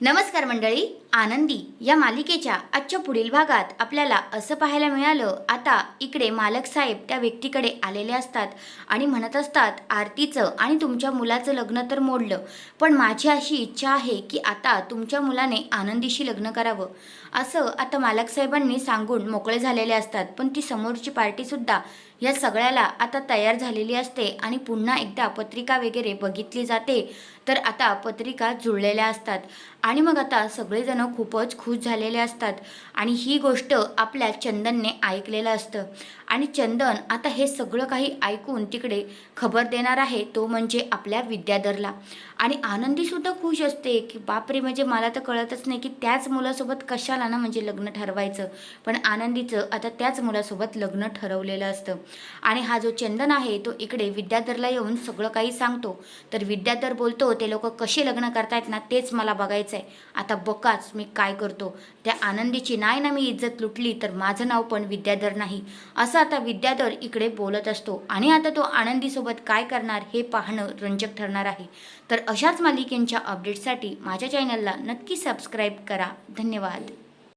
नमस्कार मंडळी, आनंदी या मालिकेच्या आजच्या पुढील भागात आपल्याला असं पाहायला मिळालं, आता इकडे मालक साहेब त्या व्यक्तीकडे आलेले असतात आणि म्हणत असतात, आरतीचं आणि तुमच्या मुलाचं लग्न तर मोडलं, पण माझी अशी इच्छा आहे की आता तुमच्या मुलाने आनंदीशी लग्न करावं, असं आता मालक साहेबांनी सांगून मोकळे झालेले असतात. पण ती समोरची पार्टीसुद्धा या सगळ्याला आता तयार झालेली असते आणि पुन्हा एकदा पत्रिका वगैरे बघितली जाते. तर आता पत्रिका जुळलेल्या असतात आणि मग आता सगळेजण खूपच खुश झालेले असतात आणि ही गोष्ट आपल्या चंदनने ऐकलेलं असतं आणि चंदन आता हे सगळं काही ऐकून तिकडे खबर देणार आहे, तो म्हणजे आपल्या विद्याधरला. आणि आनंदीसुद्धा खुश असते की बापरे, म्हणजे मला तर कळतच नाही की त्याच मुलासोबत कशाला ना म्हणजे लग्न ठरवायचं, पण आनंदीचं आता त्याच मुलासोबत लग्न ठरवलेलं असतं. आणि हा जो चंदन आहे तो इकडे विद्याधरला येऊन सगळं काही सांगतो. तर विद्याधर बोलतो, ते लोक कसे लग्न करतायत ना तेच मला बघायचं आहे, आता बघाच मी काय करतो. त्या आनंदीची नाही ना मी इज्जत लुटली तर माझं नाव पण विद्याधर नाही, असं आता विद्याधर इकडे बोलत असतो. आणि आता तो आनंदीसोबत काय करणार हे पाहणं रंजक ठरणार आहे. तर अशाच मालिकेंच्या अपडेट्ससाठी माझ्या चॅनलला नक्की सबस्क्राईब करा. धन्यवाद.